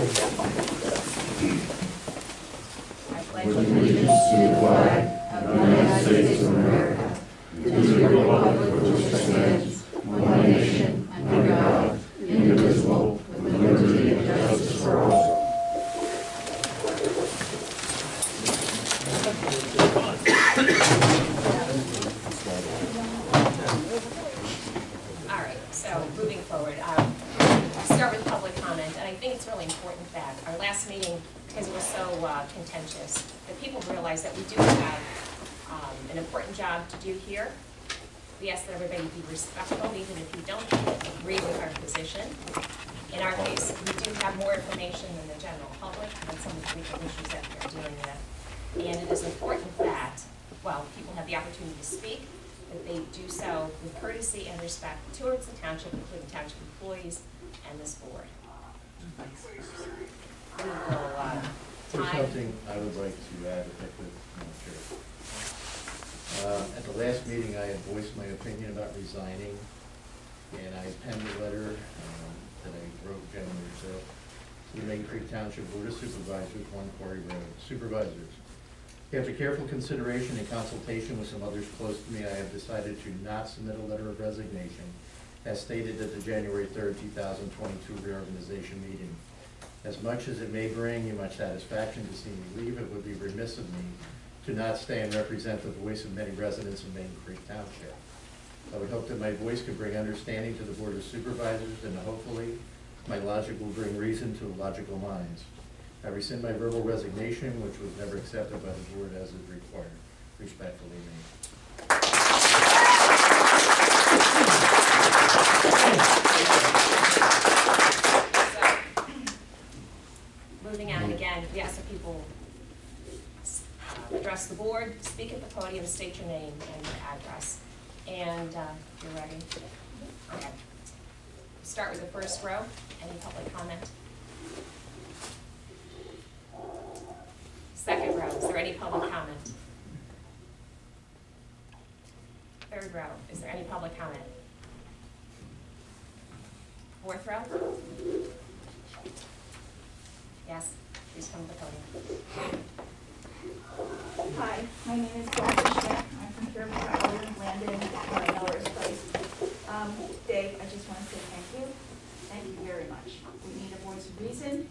With allegiance to the flag of the United States of America, and to the republic for which it stands, one nation, under God, indivisible, with liberty and justice for all. All right, so moving forward, start with public comment, and I think it's really important that our last meeting, because it was so contentious, that people realize that we do have an important job to do here. We ask that everybody be respectful, even if you don't agree with our position. In our case, we do have more information than the general public on some of the legal issues that we are dealing with. And it is important that, well, people have the opportunity to speak, that they do so with courtesy and respect towards the township, including township employees and this board. We will There's something I would like to add, if I could, Madam Chair. At the last meeting, I had voiced my opinion about resigning, and I penned a letter that I wrote January so to the Maidencreek Township Board of Supervisors, 1 Quarry Road. Supervisors, after careful consideration and consultation with some others close to me, I have decided to not submit a letter of resignation as stated at the January 3rd, 2022 reorganization meeting. As much as it may bring you much satisfaction to see me leave, it would be remiss of me to not stay and represent the voice of many residents of Maidencreek Township. I would hope that my voice could bring understanding to the Board of Supervisors, and hopefully my logic will bring reason to logical minds. I rescind my verbal resignation, which was never accepted by the board as is required. Respectfully, me. Moving on again, we ask that people address the board, speak at the podium, state your name and your address. And you're ready? Okay. Start with the first row. Any public comment? Second row, is there any public comment? Third row, is there any public comment? Fourth row? Yes, please come to the podium. Hi, my name is Barbara Schmidt. I'm from here, Landon, Melrose Place. Dave, I just want to say thank you. Thank you very much. We need a voice of reason.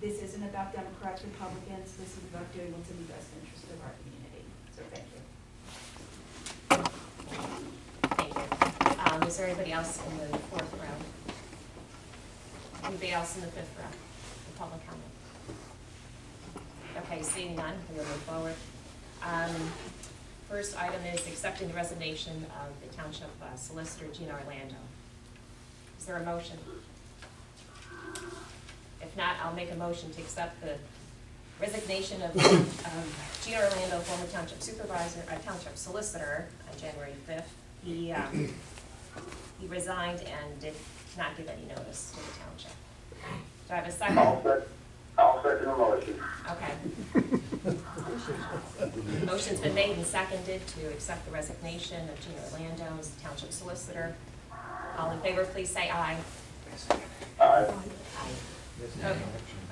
This isn't about Democrats, Republicans. This is about doing what's in the best interest of our community. So thank you. Thank you. Is there anybody else in the fourth row? Anybody else in the fifth row? The public comment. Okay, seeing none, we'll move forward. First item is accepting the resignation of the Township Solicitor, Gina Orlando. Is there a motion? If not, I'll make a motion to accept the resignation of Gina Orlando, former Township Supervisor, Township Solicitor, on January 5th. He resigned and did not give any notice to the Township. Do I have a second? I'll second the motion. Okay. Motion's been made and seconded to accept the resignation of Gina Orlando as the Township Solicitor. All in favor, please say aye. Aye. Aye. Okay.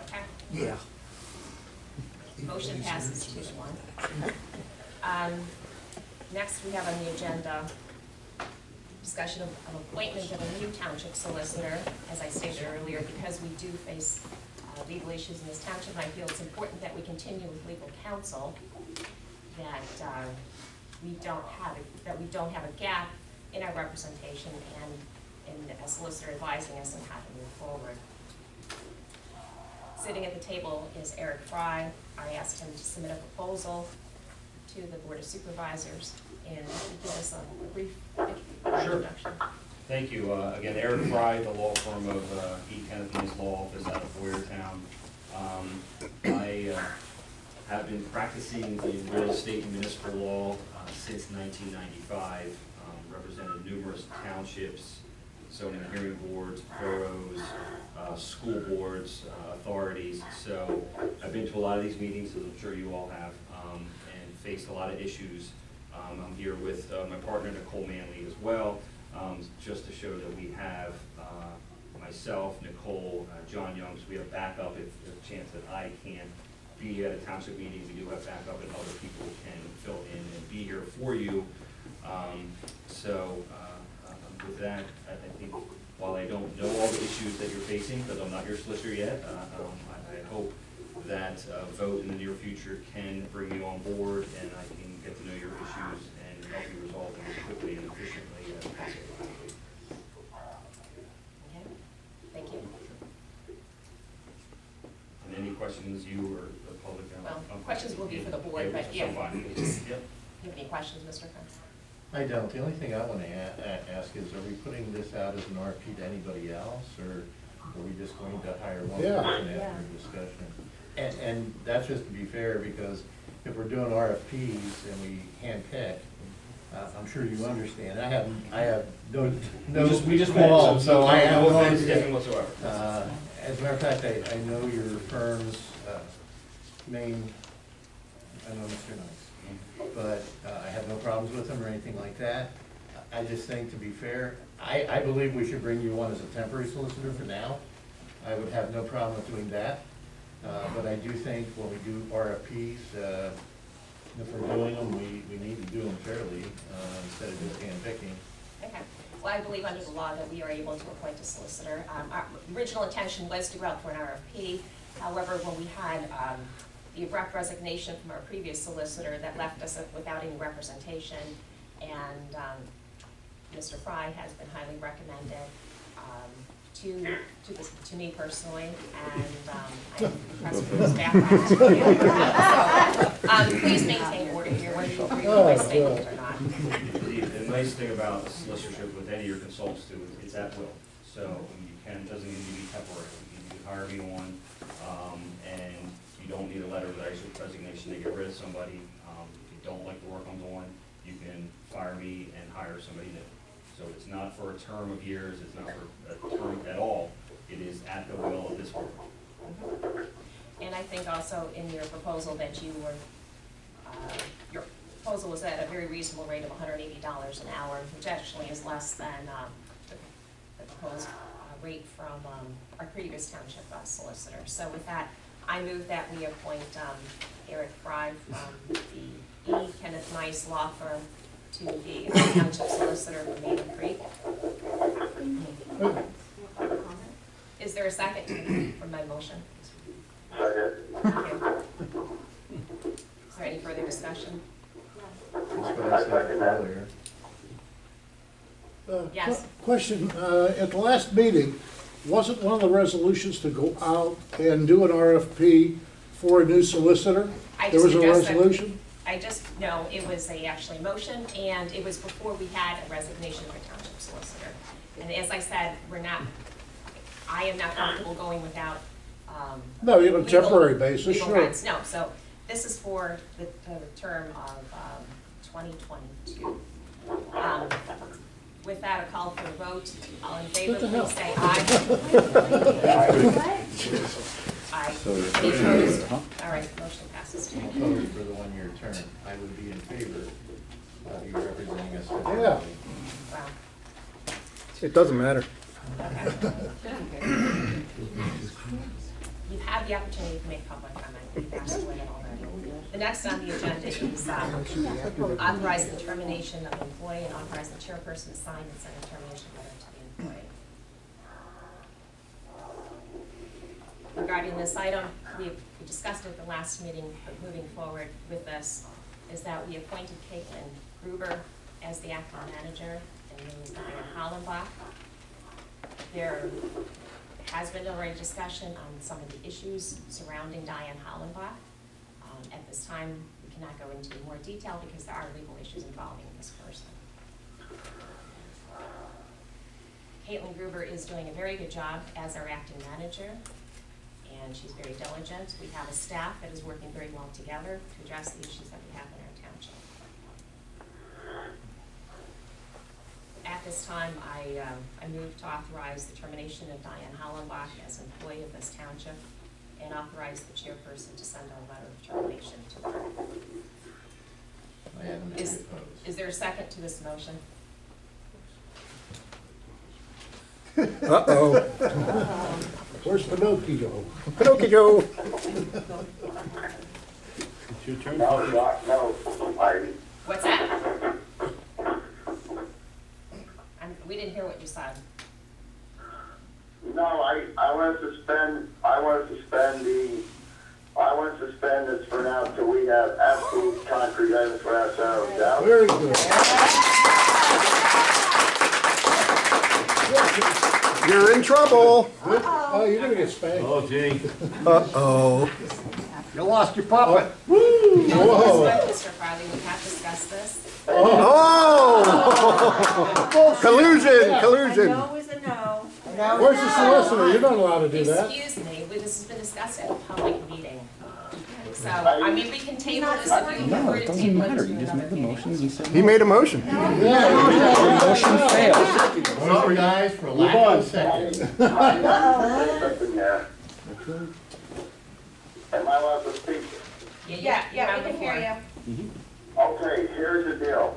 Okay. Yeah. Motion passes 2-1. Next, we have on the agenda discussion of appointment of a new Township Solicitor. As I stated earlier, because we do face legal issues in this township, and I feel it's important that we continue with legal counsel, that we don't have a gap in our representation and in a solicitor advising us on how to move forward. Sitting at the table is Eric Fry. I asked him to submit a proposal to the Board of Supervisors, and give us a brief introduction. Thank you. Again, Eric Fry, the law firm of E. Kenneth and his law office out of Boyertown. I have been practicing in real estate and municipal law since 1995. Represented numerous townships, zoning and hearing boards, boroughs, school boards, authorities. So I've been to a lot of these meetings, as I'm sure you all have, and faced a lot of issues. I'm here with my partner Nicole Manley as well, just to show that we have myself, Nicole, John Young, so we have backup if there's a chance that I can't be at a township meeting. We do have backup, and other people can fill in and be here for you. With that, I think while I don't know all the issues that you're facing, because I'm not your solicitor yet, I hope that a vote in the near future can bring you on board, and I can get to know your issues and help you resolve them as quickly and efficiently as possible. Okay, thank you. And any questions you or the public? Well, questions will be for the board, but yeah. So fine. Yep. You have any questions, Mr. Prince? I don't. The only thing I want to ask is, are we putting this out as an RFP to anybody else, or are we just going to hire one person after discussion? And that's just to be fair, because if we're doing RFPs and we handpick, I'm sure you understand. I have no We just qualms, so I have no offense idea. whatsoever. As a matter of fact, I know your firm's main, I know Mr. Nice, but I have no problems with him or anything like that. I just think, to be fair, I believe we should bring you on as a temporary solicitor for now. I would have no problem with doing that. But I do think when we do RFPs, if we're doing them, we need to do them fairly, instead of just handpicking. Okay. Well, I believe under the law that we are able to appoint a solicitor. Our original intention was to go out for an RFP. However, when we had the abrupt resignation from our previous solicitor, that left us without any representation, and Mr. Fry has been highly recommended to me personally, and I'm impressed with his background. So, please maintain order here, whether you agree with my statement or not. The nice thing about solicitorship with any of your consultants too, it's at will. So you doesn't need to be temporary. You can hire me on, and you don't need a letter of resignation to get rid of somebody. If you don't like the work I'm doing, you can fire me and hire somebody new. So it's not for a term of years, it's not for a term at all. It is at the will of this board. And I think also in your proposal that you were, your proposal was at a very reasonable rate of $180 an hour, which actually is less than the proposed rate from our previous township solicitor. So with that, I move that we appoint Eric Fry from the E. Kenneth Nice Law Firm to be a township solicitor for Maidencreek. Is there a second for my motion? Second. Okay. Is there any further discussion? That's what I said earlier. Yes. Question, at the last meeting, wasn't one of the resolutions to go out and do an RFP for a new solicitor? There was a resolution? No, it was actually motion, and it was before we had a resignation of a township solicitor. And as I said, I am not comfortable going without, No, you have a legal- temporary basis, legal sure. rights. No, so this is for the term of 2022. With that, a call for a vote. All in favor, What the hell? please say aye. Aye. Any opposed? All right, motion passes. I'm opposed for the one-year term. I would be in favor of you representing us. Yeah. Wow. It doesn't matter. Okay. You've had the opportunity to make public comment. You've asked for it already. The next on the agenda is authorizing the termination of an employee and authorizing the chairperson to sign and send a termination letter to the employee. Regarding this item, we discussed it at the last meeting, but moving forward with this is that we appointed Caitlin Gruber as the acting manager and named Diane Hollenbach. There has been already discussion on some of the issues surrounding Diane Hollenbach. At this time, we cannot go into more detail because there are legal issues involving this person. Caitlin Gruber is doing a very good job as our acting manager, and she's very diligent. We have a staff that is working very well together to address the issues that we have in our township. At this time, I move to authorize the termination of Diane Hollenbach as employee of this township and authorize the chairperson to send a letter of termination to her. I haven't been opposed. Is there a second to this motion? Uh-oh. Where's Pinocchio? Pinocchio. It's your turn. No, Doc, no, What's that? We didn't hear what you said. no, I want to suspend this for now till we have absolute concrete evidence for ourselves out. Very good. You're in trouble. Oh, you're gonna get spanked. Oh, gee. Uh-oh. You lost your puppet. Whoa. Mr. Farley, we have discussed this. Oh! Collusion, A collusion. no is a no. Where's the solicitor? You're not allowed to do that. Excuse me, this has been discussed at a public meeting. So, I mean, we can table this if you No, prefer it to doesn't table it matter, to you just another made the meeting. motion and said. He made a motion. Motion failed. Sorry, guys, for lack of a second. Something there. Am I allowed to speak? Yeah, we have can the hear floor. you. Okay, here's the deal.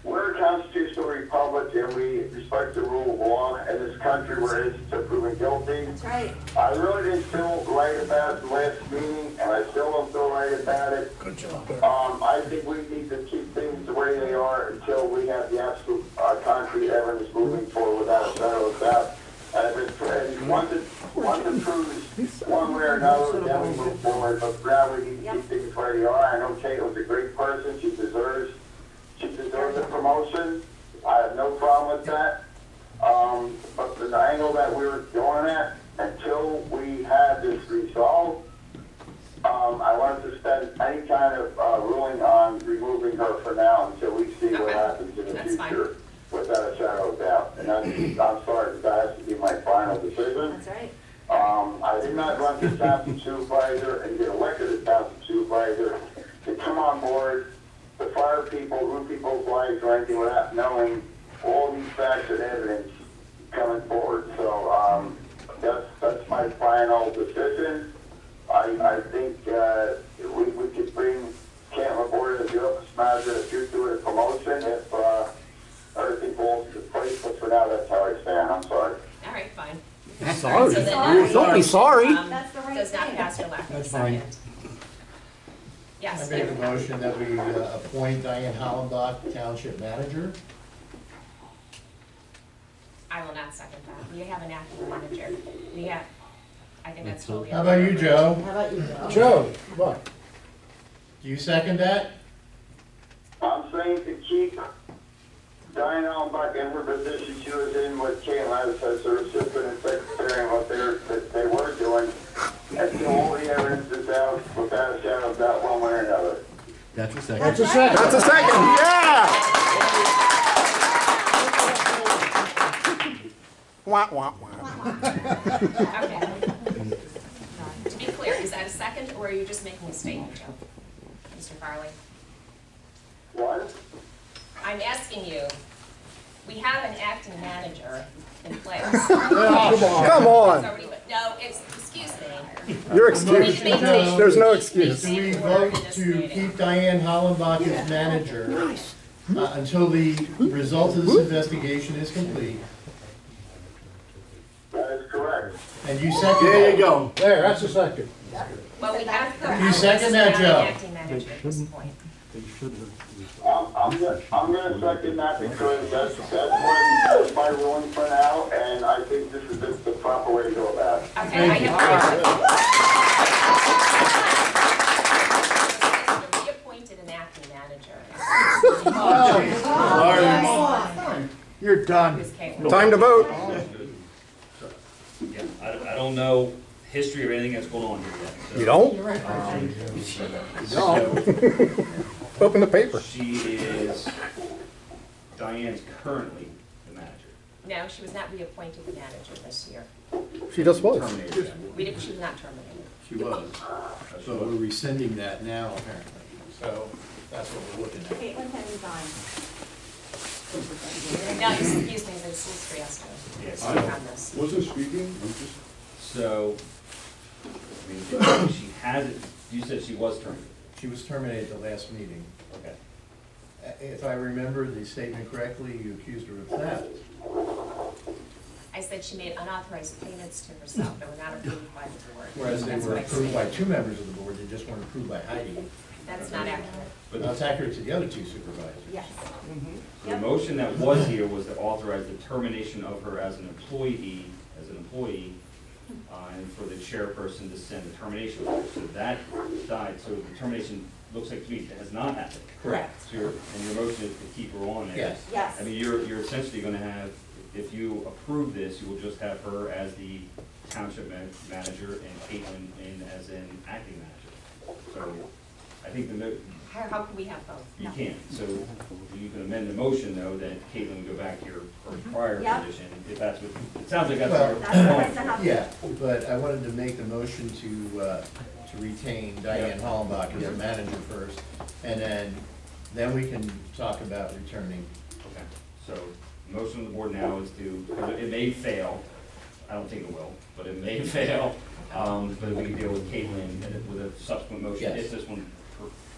We're a constitutional republic and we respect the rule of law in this country where it's to proven guilty. That's right. I really didn't feel right about the last meeting and I still don't feel right about it. Good job. I think we need to keep things the way they are until we have the absolute concrete evidence moving forward without a shadow of doubt. And once it proves one way or another, then we move forward. But for now, we need to keep things where they are. I know Kate was a great person. She deserves a promotion. I have no problem with that. But the angle that we were going at, until we have this resolved, I wanted to spend any kind of ruling on removing her for now until we see what happens in the That's fine. future, without a shadow of doubt. And I'm sorry, that has to be my final decision. That's right. I did not run for township supervisor and get elected as township supervisor to come on board to fire people, ruin people's lives or anything without knowing all these facts and evidence coming forward. So that's my final decision. I think we could bring Cam aboard as the office manager in the future with a promotion if everything falls into place. But for now, that's how I stand. I'm sorry. All right, fine. Sorry. So then, Don't be sorry. That's the right does not thing. pass your lack of a That's fine. second. I Yes, make a David. motion that we appoint Diane Hollenbach Township Manager. I will not second that. We have an acting manager. I think that's totally. How about you, Joe? How about you, Joe? Joe, come on. Do you second that? I'm saying to keep Diane Allenbach in her position she was in with Caitlin as her assistant and secretary and what they were doing until all the evidence is out without a shadow of doubt one way or another. That's a second. That's a second. That's a second, yeah! Wah, wah, wah. Okay. To be clear, is that a second, or are you just making a statement, Joe? Mr. Farley? What? I'm asking you, we have an acting manager in place. Come on. No, excuse me. You're excused. There's no excuse. Do we vote to keep Diane Hollenbach as manager until the result of this investigation is complete? That is correct. And you second that? There you go. There, that's a second. Well, we have. You second that, We have Joe? an acting manager at this point. I'm gonna second that because that's my ruling for now, and I think this is the proper way to go about it. Okay, I have. We appointed an acting manager. You're done. Who's capable. Time to vote. Yeah, I don't know history of anything that's going on here yet. so- You don't? Open the paper. She is, Diane's currently the manager. No, she was not reappointed the manager this year. She just was. Terminated. She was not terminated. She was. So we're rescinding that now, apparently. So that's what we're looking at. Caitlin can resign. No, excuse me, the solicitor has to Yeah, speak on this. Wasn't speaking, I'm just. So, I mean, she has it, you said she was terminated. She was terminated at the last meeting. Okay. If I remember the statement correctly, you accused her of theft. I said she made unauthorized payments to herself that were not approved by the board. Whereas they That's were what I approved by said. 2 members of the board, they just weren't approved by Heidi. That's not accurate. But that's accurate to the other 2 supervisors. Yes. The Yep. motion that was here was to authorize the termination of her as an employee, and for the chairperson to send a termination letter. So that died, so the termination looks like to me it has not happened. Correct. So and your motion is to keep her on there. Yes. Yes. I mean, you're essentially gonna have, if you approve this, you will just have her as the township manager and Caitlin in as an acting manager. So I think How can we have both? you can. So you can amend the motion though, that Caitlin would go back to her prior Yep. position, if that's what, it sounds like that's Well, what That's you're what going has to for. happen. Yeah, but I wanted to make the motion to retain Diane Hollenbach as a manager first, and then we can talk about returning. Okay, so the motion of the board now is to, it may fail, I don't think it will, but it may fail, but we can deal with Caitlin with a subsequent motion Yes. if this one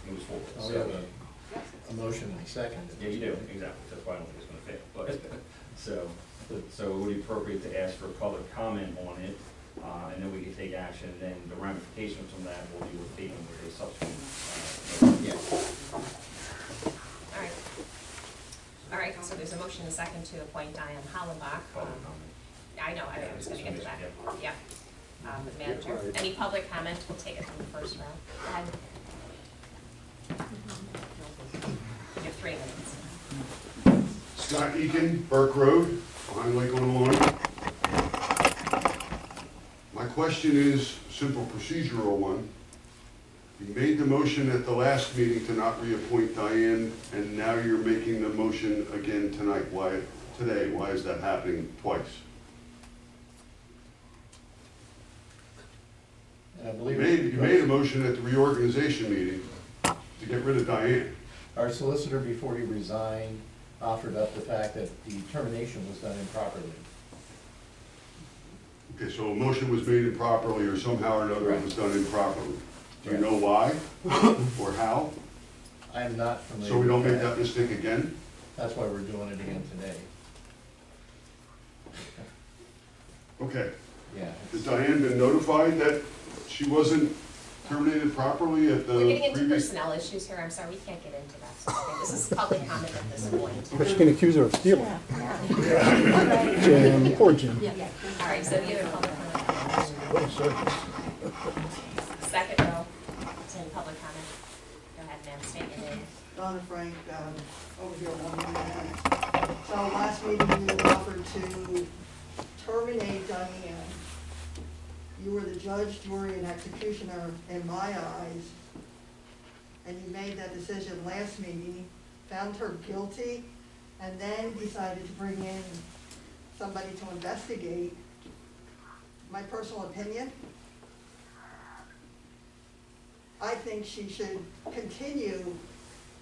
moves forward. We have a motion and a second. Yeah, you do, exactly, that's why I don't think it's gonna fail, but, so it would be appropriate to ask for public comment on it, and then we can take action, and then the ramifications from that will deal with Caitlin with a subsequent. Yeah. All right. All right, so there's a motion and a second to appoint Diane Hollenbach. Public comment. I know, I was gonna get to that. Yeah. The manager. Any public comment? We'll take it from the first round. Go ahead. You have 3 minutes. Scott Eakin, Burke Road, Pine Lake on the Line. My question is a simple procedural one. You made the motion at the last meeting to not reappoint Diane, and now you're making the motion again tonight. Why, today? Why is that happening twice? And I You believe made a motion at the reorganization meeting to get rid of Diane. our solicitor, before he resigned, offered up the fact that the termination was done improperly. Okay, so a motion was made improperly, or somehow or another it was done improperly. Do you know why or how? I am not familiar. So we don't with make that mistake again? That's why we're doing it again today. Okay. Yeah. Has Diane been notified that she wasn't terminated properly at the We're getting into previous? personnel issues here. I'm sorry, we can't get into that sort of thing. This is public comment at this point. But she can accuse her of stealing. Yeah. Jim, poor Jim. All right, so the other public comment. Second row, is any public comment? Go ahead, ma'am, state your name. Donna Frank, over here on 199. So last meeting you offered to terminate Diane. You were the judge, jury, and executioner in my eyes. And you made that decision last meeting, found her guilty, and then decided to bring in somebody to investigate. My personal opinion, I think she should continue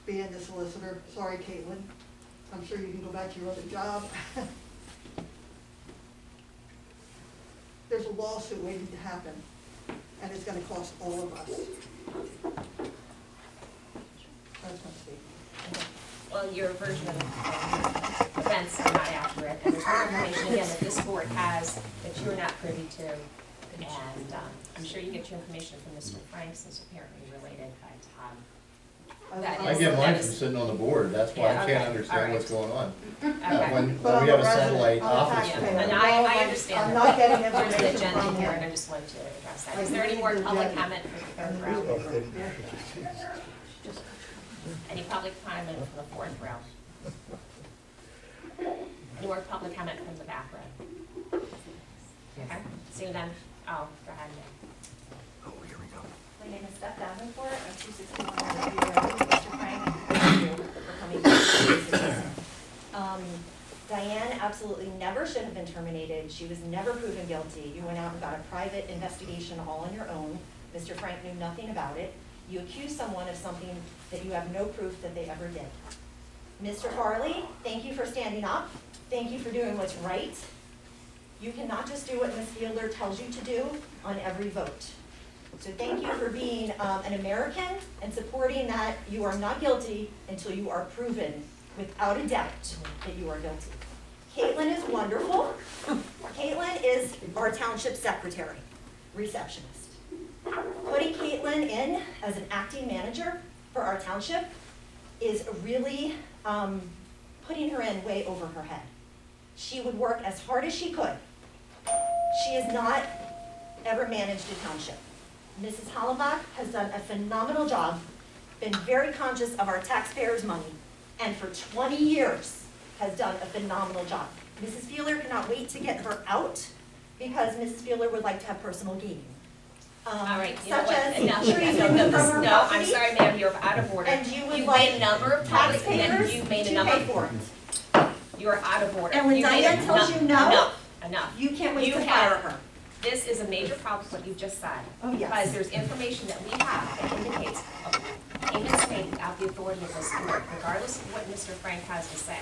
being the solicitor. Sorry, Caitlin. I'm sure you can go back to your other job. There's a lawsuit waiting to happen, and it's gonna cost all of us. That's my statement. Well, your version of events are not accurate, and there's more information, again, that this board has that you're not privy to. And I'm sure you get your information from Mr. Frank, since apparently related, but, that I is- get mine that from is- sitting on the board, that's why Yeah, I okay, can't understand all what's right. going on. Okay. When But we I'm have a satellite resident, I'm a office. taxpayer. Yeah, and Well, I understand. I'm not getting There's an information agenda from here, him. and I just wanted to address that. Is there any more public comment for the third row? Any public comment from the fourth row? Any more public comment from the back row? Okay, seeing none, oh, go ahead, ma'am. My name is Steph Davenport, I'm 261 Review Road. Mr. Frank, thank you for coming to this. Diane absolutely never should have been terminated. She was never proven guilty. You went out and got a private investigation all on your own. Mr. Frank knew nothing about it. You accused someone of something that you have no proof that they ever did. Mr. Farley, thank you for standing up. Thank you for doing what's right. You cannot just do what Ms. Fielder tells you to do on every vote. So thank you for being an American and supporting that you are not guilty until you are proven without a doubt that you are guilty. Caitlin is wonderful. Caitlin is our township secretary, receptionist. Putting Caitlin in as an acting manager for our township is really putting her in way over her head. She would work as hard as she could. She has not ever managed a township. Mrs. Hollenbach has done a phenomenal job, been very conscious of our taxpayers' money, and for 20 years has done a phenomenal job. Mrs. Feeler cannot wait to get her out because Mrs. Feeler would like to have personal gaming. All right, you know Such what, as enough, trees no, from her no, I'm property, sorry, ma'am, you're out of order. and you would You've like made a number of public, and taxpayers you've made a to number, pay for it. you're out of order. And when You made Diane tells you no, Enough. You can't wait You to have- fire her. This is a major problem, what you've just said. Oh, yes. Because there's information that we have that indicates payments made without the authority of this board, regardless of what Mr. Frank has to say.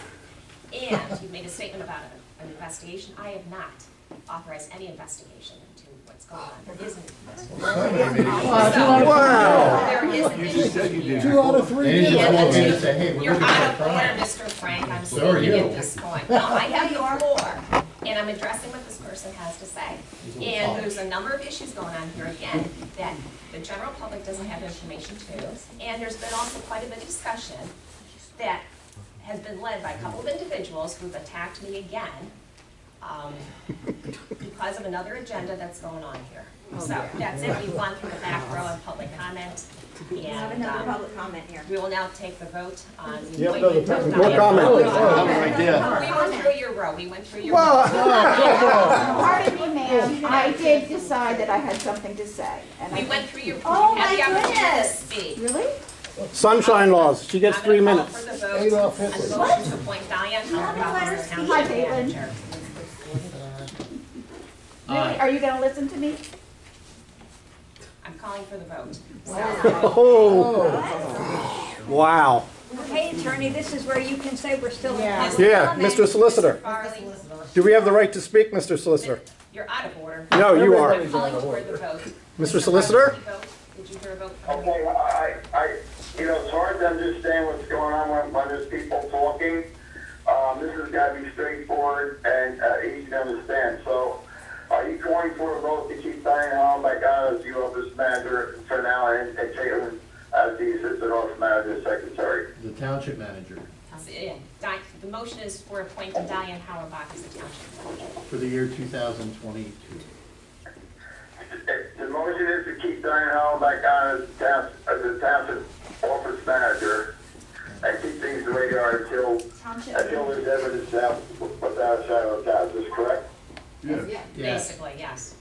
And you've made a statement about an investigation. I have not authorized any investigation into what's going on. There isn't an investigation. Wow. There is an issue here. 2 out of 3 And you did. just want me to say, hey, we're You're looking for out a of order, crime. Mr. Frank, I'm So are speaking you. at this point. No, I have the floor, and I'm addressing what this person has to say. And there's a number of issues going on here, again, that the general public doesn't have information to. And there's been also quite a bit of discussion that has been led by a couple of individuals who've attacked me again because of another agenda that's going on here. So that's it, we've gone through the back row of public comment. We have And another public comment here. we will now take the vote on. Yep, appointment no, of more Diane. comment. We went through your row, we went through your row. Pardon me, ma'am, I did decide that I had something to say. And I We went through your, you Oh, had the my opportunity to goodness. speak. Really? Sunshine laws, she gets 3 I'm minutes. gonna call for the 8 vote off on Hitler. the motion to appoint Diane Hollenbach as the Hi, township Caitlin. manager. Really? Are you gonna listen to me? I'm calling for the vote. Oh, wow. Okay, attorney, this is where you can say we're still in Yeah. public Yeah, comment. Mr. Solicitor, Farley, do we have the right to speak, Mr. Solicitor? you're out of order. No, you are. I'm calling for the vote. Mr. Solicitor? Did you hear a vote from me? Okay, it's hard to understand what's going on when there's people talking. This has got to be straightforward and easy to understand. So, are you calling for a vote to keep Diane Hollenbach on as the office manager for now and Caitlin as the assistant office manager secretary? The township manager The motion is for appointing Diane Hollenbach as the township manager. for the year 2022. The motion is to keep Diane Hollenbach on as the township office manager and keep things the way they are until there's evidence out without a shadow of doubt. Is this correct? Yeah. Yes. Basically, yes.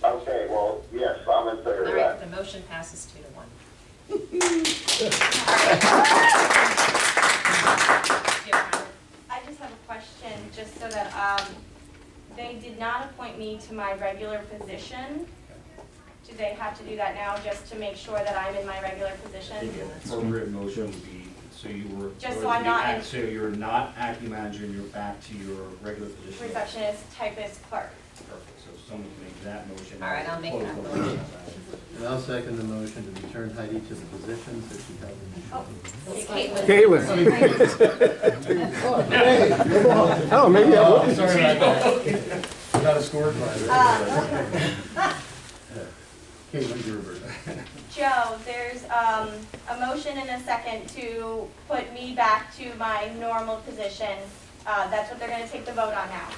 Okay, well, yes, I'm in favor All of right, that. the motion passes 2-1. I just have a question, just so that, they did not appoint me to my regular position. Do they have to do that now just to make sure that I'm in my regular position? Appropriate motion would be, so you were. Just so I'm not in- So you're not acting manager and you're back to your regular position. Receptionist, typist, clerk. Perfect, so someone can make that motion. All right, I'll make Close that the motion. And I'll second the motion to return Heidi to the positions that she held initially. Caitlin. Caitlin. Oh, maybe I will. Sorry about that. Not a scorecard. Caitlin Gruber. Joe, there's, a motion and a second to put me back to my normal position. That's what they're gonna take the vote on now.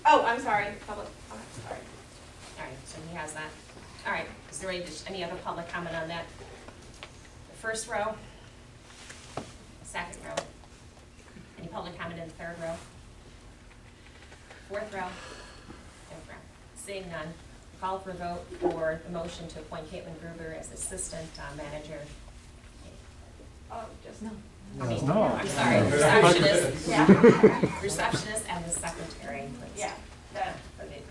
Oh, I'm sorry, public, sorry. All right, so he has that. All right, is there any other public comment on that? The first row? Second row? Any public comment in the third row? Fourth row? Fifth row? Seeing none, call for a vote for the motion to appoint Caitlin Gruber as assistant manager. Oh, just. I mean, I'm sorry, receptionist. Receptionist and the secretary. Yeah, that.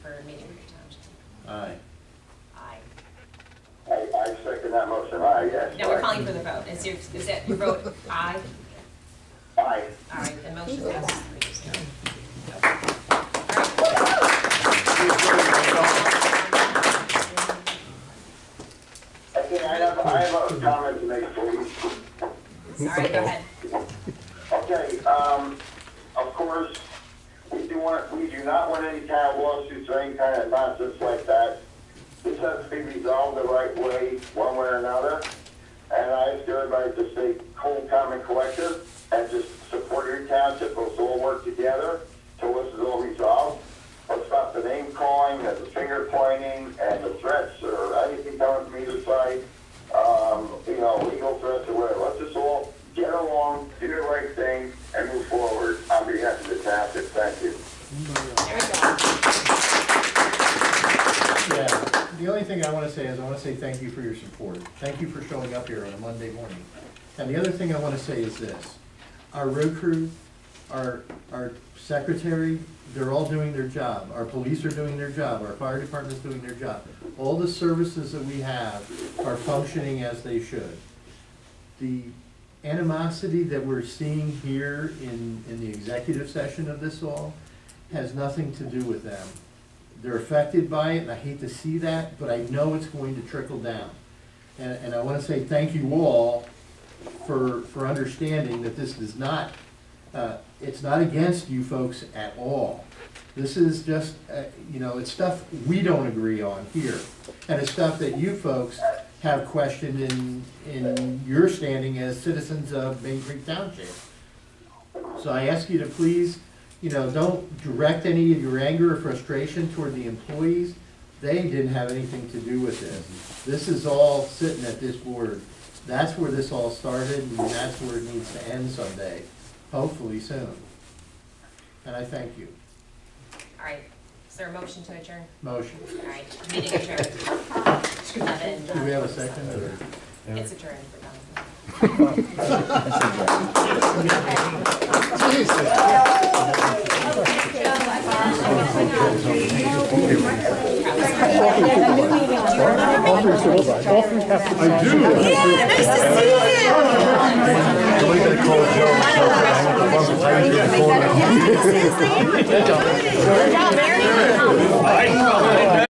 For Maidencreek Township. Aye. Aye. I second that motion, aye, yes. Now we're calling for the vote. Is it your vote aye? Aye. All right, the motion passes 3-0. Okay, I have a comment to make, please. All right, go ahead. Okay, of course, through any kind of nonsense like that. This has to be resolved the right way, one way or another. And I ask everybody to stay cool, calm, and collected, and just support your township. Let's all work together till this is all resolved. Let's stop the name calling, and the finger pointing, and the threats, or anything coming from either side. Legal threats or whatever. Let's just all get along, do the right thing, and move forward on behalf of the township. Thank you. Yeah, the only thing I want to say is I want to say thank you for your support. Thank you for showing up here on a Monday morning. And the other thing I want to say is this. Our road crew, our secretary, they're all doing their job. Our police are doing their job. Our fire department is doing their job. All the services that we have are functioning as they should. The animosity that we're seeing here in the executive session of this all has nothing to do with them. They're affected by it, and I hate to see that, but I know it's going to trickle down. And I want to say thank you all for understanding that this is not, it's not against you folks at all. This is just, it's stuff we don't agree on here. And it's stuff that you folks have questioned in your standing as citizens of Maidencreek Township. So I ask you to please, don't direct any of your anger or frustration toward the employees. They didn't have anything to do with this. This is all sitting at this board. That's where this all started, and that's where it needs to end someday, hopefully soon. And I thank you. All right, is there a motion to adjourn? Motion. All right, meeting adjourned. Do we have a second? Or? It's adjourned. I do. Yeah, nice to see you. Good job, Mary.